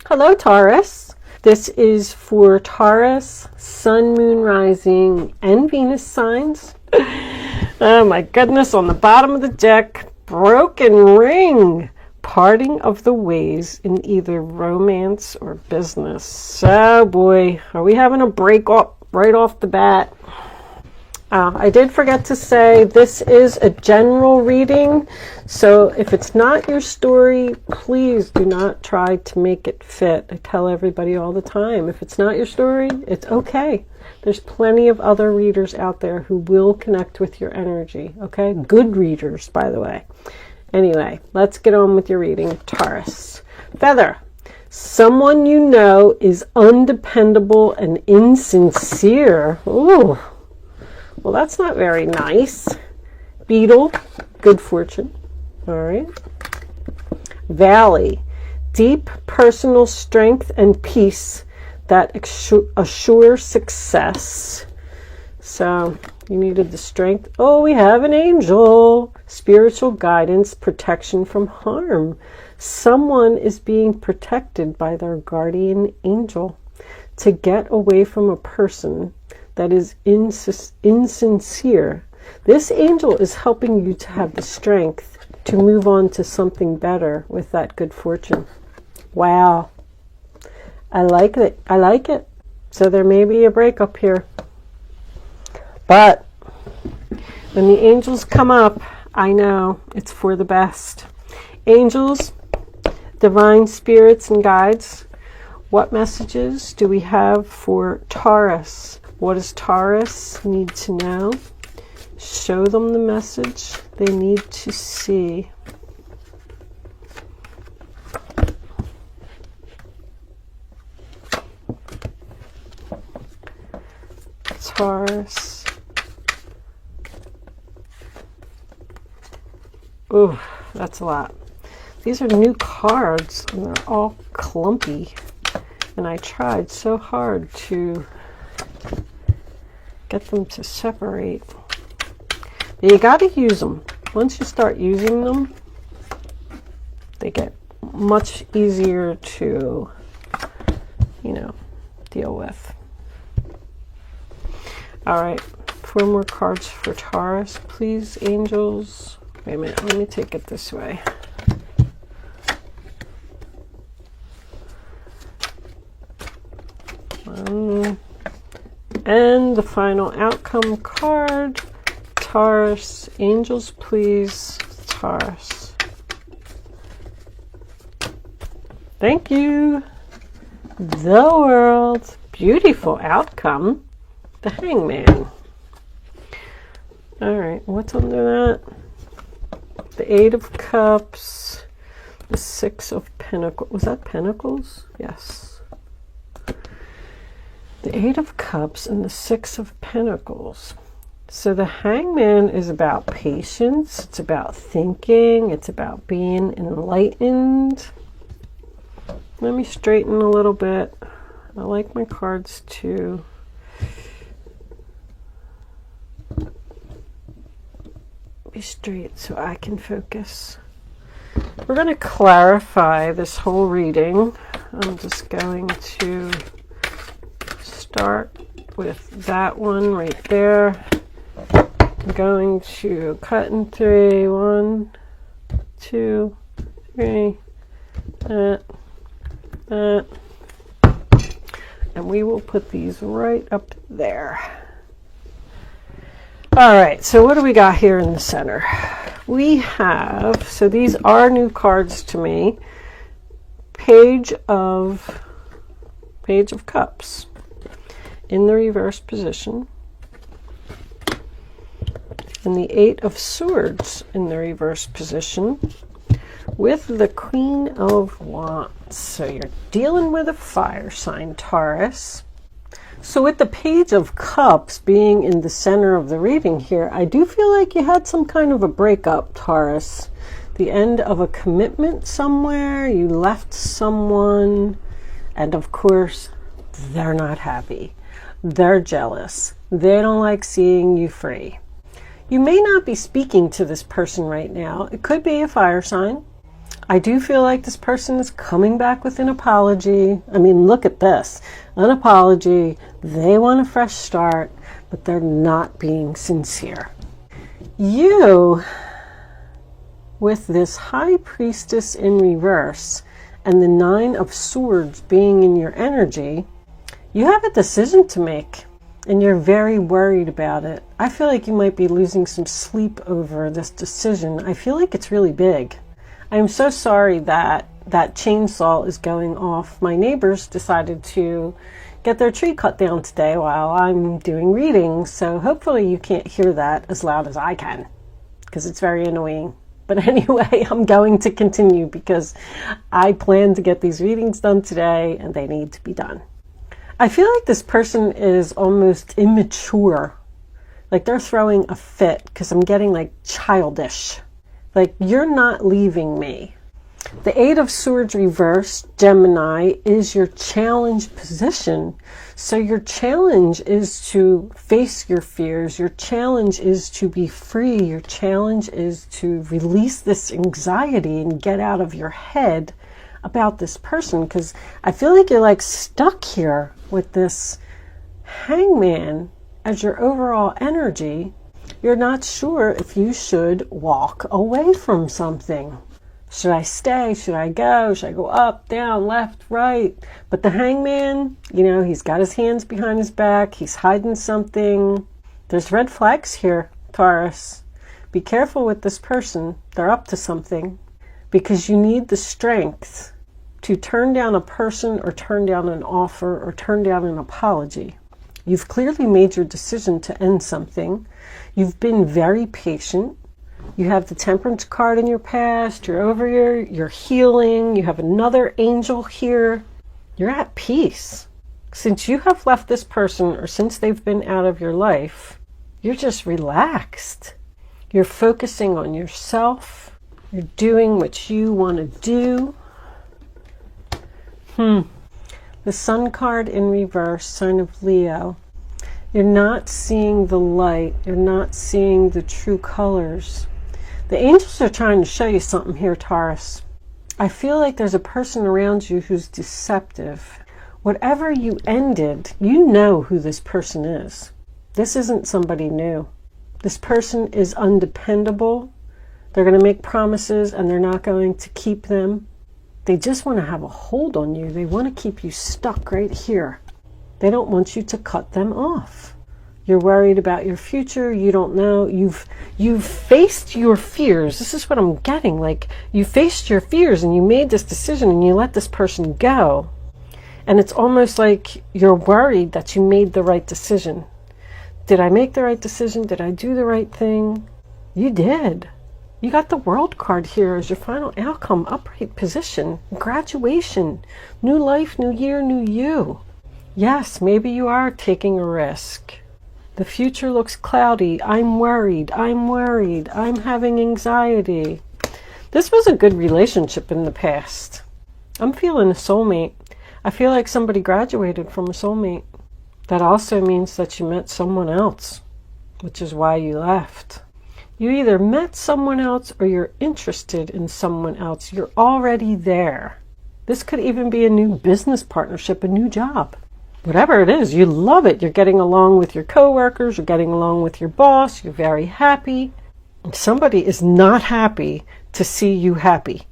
Hello, Taurus. This is for Taurus, Sun, Moon, Rising, and Venus signs. Oh my goodness, on the bottom of the deck, broken ring. Parting of the ways in either romance or business. Oh boy, are we having a break up right off the bat? I did forget to say this is a general reading, so if it's not your story, please do not try to make it fit. I tell everybody all the time, if it's not your story, it's okay. There's plenty of other readers out there who will connect with your energy, okay? Good readers, by the way. Anyway, let's get on with your reading, Taurus. Feather. Someone you know is undependable and insincere. Ooh. Well, that's not very nice. Beetle, good fortune. All right. Valley, deep personal strength and peace that assure success. So you needed the strength. Oh, we have an angel. Spiritual guidance, protection from harm. Someone is being protected by their guardian angel to get away from a person that is insincere. This angel is helping you to have the strength to move on to something better with that good fortune. Wow. I like it. I like it. So there may be a breakup here. But when the angels come up, I know it's for the best. Angels, divine spirits and guides, what messages do we have for Taurus? What does Taurus need to know? Show them the message they need to see. Taurus. Ooh, that's a lot. These are new cards and they're all clumpy. And I tried so hard to get them to separate. You got to use them. Once you start using them, they get much easier to, deal with. All right, 4 more cards for Taurus, please, angels. Wait a minute, let me take it this way. And the final outcome card, Taurus, angels, please, Taurus. Thank you. The world, beautiful outcome, the Hangman. All right, what's under that? The 8 of Cups, the 6 of Pentacles. Was that Pentacles? Yes. The 8 of Cups and the 6 of Pentacles. So the Hangman is about patience. It's about thinking. It's about being enlightened. Let me straighten a little bit. I like my cards to be straight so I can focus. We're going to clarify this whole reading. I'm just going to start with that one right there. I'm going to cut in 3. 1, 2, 3. That. And we will put these right up there. All right, so what do we got here in the center? We have, so these are new cards to me. Page of Cups in the reverse position, and the 8 of Swords in the reverse position, with the Queen of Wands. So you're dealing with a fire sign, Taurus. So with the Page of Cups being in the center of the reading here, I do feel like you had some kind of a breakup, Taurus. The end of a commitment somewhere, you left someone, and of course, they're not happy. They're jealous. They don't like seeing you free. You may not be speaking to this person right now. It could be a fire sign. I do feel like this person is coming back with an apology. I mean, look at this. An apology. They want a fresh start, but they're not being sincere. You, with this High Priestess in reverse and the Nine of Swords being in your energy, you have a decision to make. And you're very worried about it. I feel like you might be losing some sleep over this decision. I feel like it's really big. I am so sorry that that chainsaw is going off. My neighbors decided to get their tree cut down today while I'm doing readings. So hopefully you can't hear that as loud as I can, because it's very annoying. But anyway, I'm going to continue because I plan to get these readings done today and they need to be done. I feel like this person is almost immature. Like they're throwing a fit because I'm getting like childish. Like, you're not leaving me. The Eight of Swords reverse, Gemini, is your challenge position. So your challenge is to face your fears. Your challenge is to be free. Your challenge is to release this anxiety and get out of your head about this person, because I feel like you're like stuck here with this Hangman as your overall energy. You're not sure if you should walk away from something. Should I stay? Should I go? Should I go up, down, left, right? But the Hangman, you know, he's got his hands behind his back. He's hiding something. There's red flags here, Taurus. Be careful with this person. They're up to something, because you need the strength to turn down a person or turn down an offer or turn down an apology. You've clearly made your decision to end something. You've been very patient. You have the Temperance card in your past. You're over here. You're healing. You have another angel here. You're at peace. Since you have left this person, or since they've been out of your life, you're just relaxed. You're focusing on yourself. You're doing what you want to do. The Sun card in reverse, sign of Leo. You're not seeing the light. You're not seeing the true colors. The angels are trying to show you something here, Taurus. I feel like there's a person around you who's deceptive. Whatever you ended, you know who this person is. This isn't somebody new. This person is undependable. They're going to make promises and they're not going to keep them. They just want to have a hold on you. They want to keep you stuck right here. They don't want you to cut them off. You're worried about your future. You don't know. You've faced your fears. This is what I'm getting. Like, you faced your fears and you made this decision and you let this person go. And it's almost like you're worried that you made the right decision. Did I make the right decision? Did I do the right thing? You did. You got the World card here as your final outcome, upright position, graduation, new life, new year, new you. Yes, maybe you are taking a risk. The future looks cloudy. I'm worried. I'm worried. I'm having anxiety. This was a good relationship in the past. I'm feeling a soulmate. I feel like somebody graduated from a soulmate. That also means that you met someone else, which is why you left. You either met someone else or you're interested in someone else. You're already there. This could even be a new business partnership, a new job. Whatever it is, you love it. You're getting along with your coworkers. You're getting along with your boss. You're very happy. Somebody is not happy to see you happy.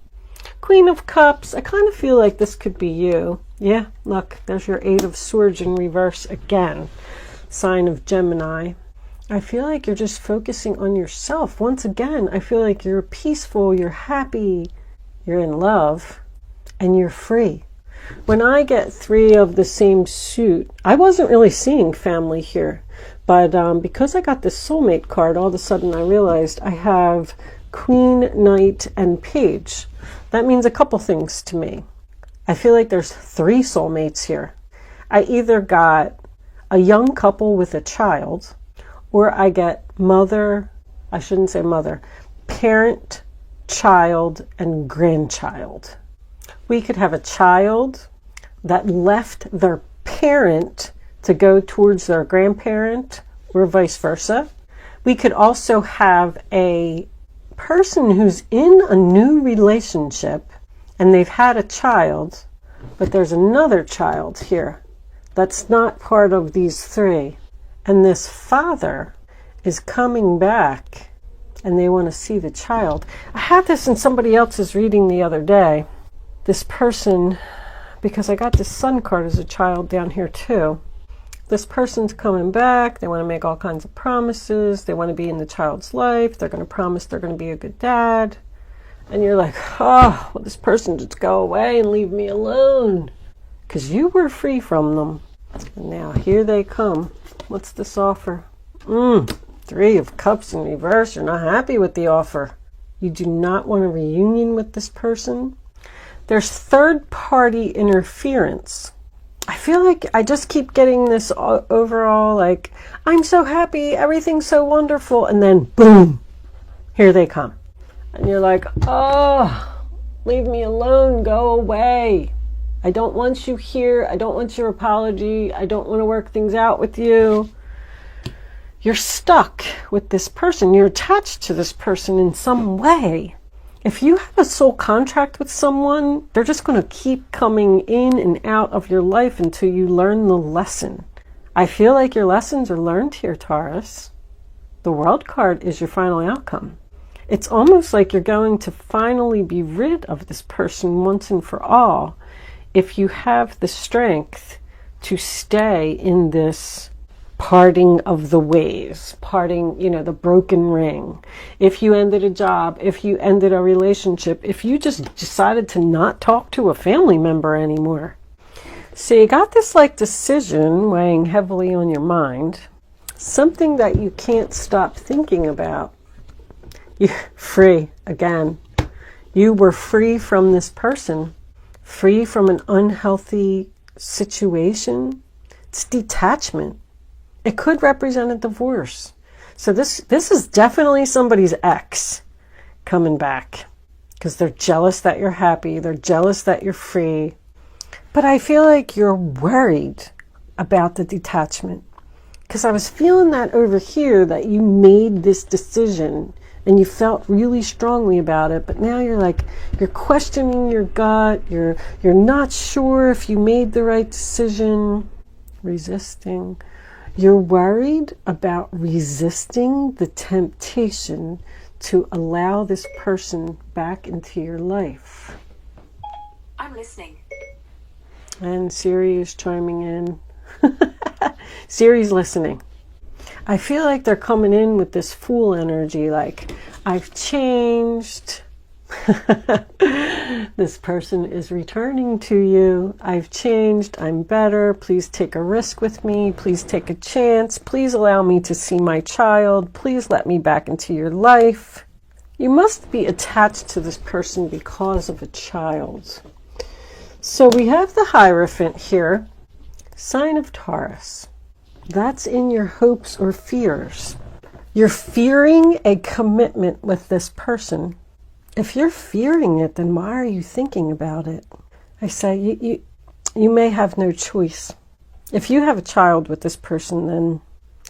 Queen of Cups. I kind of feel like this could be you. Yeah, look, there's your Eight of Swords in reverse again. Sign of Gemini. I feel like you're just focusing on yourself. Once again, I feel like you're peaceful, you're happy, you're in love, and you're free. When I get three of the same suit, I wasn't really seeing family here. But because I got this soulmate card, all of a sudden I realized I have Queen, Knight, and Page. That means a couple things to me. I feel like there's three soulmates here. I either got a young couple with a child, or I get parent, child, and grandchild. We could have a child that left their parent to go towards their grandparent, or vice versa. We could also have a person who's in a new relationship and they've had a child, but there's another child here that's not part of these three. And this father is coming back and they want to see the child. I had this in somebody else's reading the other day. This person, because I got this sun card as a child down here too. This person's coming back. They want to make all kinds of promises. They want to be in the child's life. They're going to promise they're going to be a good dad. And you're like, oh, well, this person just go away and leave me alone. Because you were free from them. And now here they come. What's this offer? Three of Cups in reverse. You're not happy with the offer. You do not want a reunion with this person. There's third-party interference. I feel like I just keep getting this overall, like, I'm so happy, everything's so wonderful, and then boom, here they come. And you're like, oh, leave me alone, go away. I don't want you here. I don't want your apology. I don't want to work things out with you. You're stuck with this person. You're attached to this person in some way. If you have a soul contract with someone, they're just going to keep coming in and out of your life until you learn the lesson. I feel like your lessons are learned here, Taurus. The World card is your final outcome. It's almost like you're going to finally be rid of this person once and for all if you have the strength to stay in this parting of the ways, parting, the broken ring. If you ended a job, if you ended a relationship, if you just decided to not talk to a family member anymore. So you got this decision weighing heavily on your mind, something that you can't stop thinking about. You're free again. You were free from this person, free from an unhealthy situation. It's detachment. It could represent a divorce. So this is definitely somebody's ex coming back because they're jealous that you're happy. They're jealous that you're free. But I feel like you're worried about the detachment because I was feeling that over here that you made this decision and you felt really strongly about it. But now you're questioning your gut. You're not sure if you made the right decision. Resisting. You're worried about resisting the temptation to allow this person back into your life. I'm listening. And Siri is chiming in. Siri's listening. I feel like they're coming in with this fool energy, like, I've changed. This person is returning to you. I've changed. I'm better. Please take a risk with me. Please take a chance. Please allow me to see my child. Please let me back into your life. You must be attached to this person because of a child. So we have the Hierophant here, sign of Taurus. That's in your hopes or fears. You're fearing a commitment with this person. If you're fearing it, then why are you thinking about it? I say you may have no choice. If you have a child with this person, then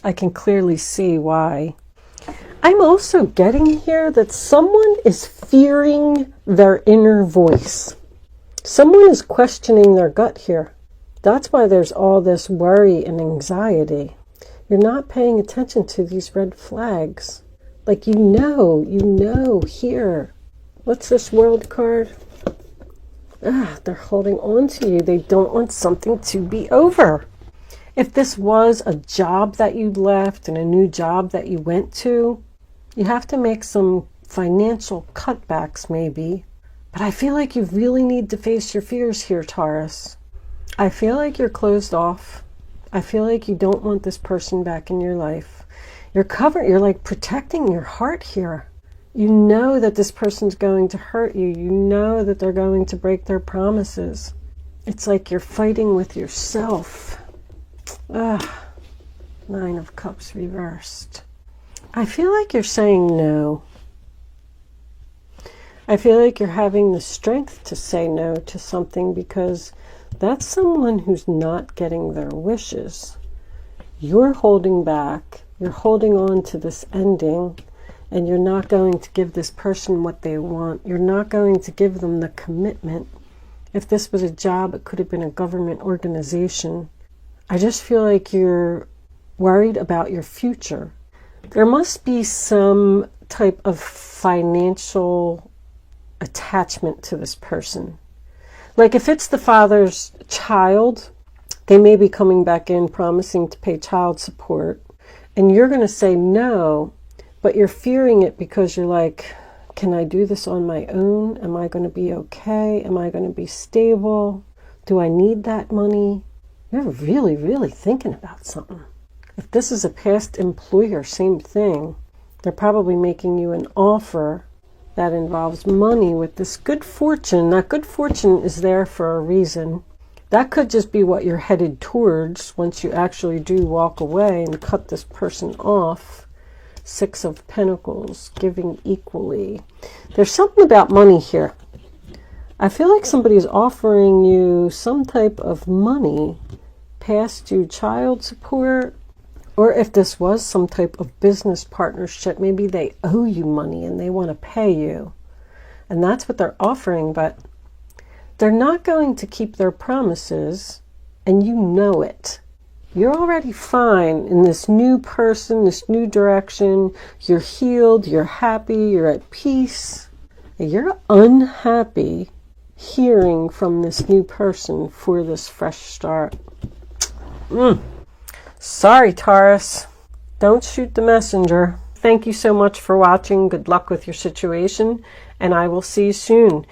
I can clearly see why. I'm also getting here that someone is fearing their inner voice. Someone is questioning their gut here. That's why there's all this worry and anxiety. You're not paying attention to these red flags. Like you know here. What's this World card? They're holding on to you. They don't want something to be over. If this was a job that you left and a new job that you went to, you have to make some financial cutbacks maybe. But I feel like you really need to face your fears here, Taurus. I feel like you're closed off. I feel like you don't want this person back in your life. You're like protecting your heart here. You know that this person's going to hurt you. You know that they're going to break their promises. It's like you're fighting with yourself. Nine of Cups reversed. I feel like you're saying no. I feel like you're having the strength to say no to something because that's someone who's not getting their wishes. You're holding back. You're holding on to this ending. And you're not going to give this person what they want. You're not going to give them the commitment. If this was a job, it could have been a government organization. I just feel like you're worried about your future. There must be some type of financial attachment to this person. Like if it's the father's child, they may be coming back in promising to pay child support, and you're going to say no, but you're fearing it because you're like, can I do this on my own? Am I going to be okay? Am I going to be stable? Do I need that money? You're really, really thinking about something. If this is a past employer, same thing. They're probably making you an offer that involves money with this good fortune. That good fortune is there for a reason. That could just be what you're headed towards once you actually do walk away and cut this person off. 6 of Pentacles, giving equally. There's something about money here. I feel like somebody's offering you some type of money, past due child support, or if this was some type of business partnership, maybe they owe you money and they want to pay you. And that's what they're offering, but they're not going to keep their promises, and you know it. You're already fine in this new person, this new direction. You're healed, you're happy, you're at peace. You're unhappy hearing from this new person for this fresh start. Sorry, Taurus. Don't shoot the messenger. Thank you so much for watching. Good luck with your situation, and I will see you soon.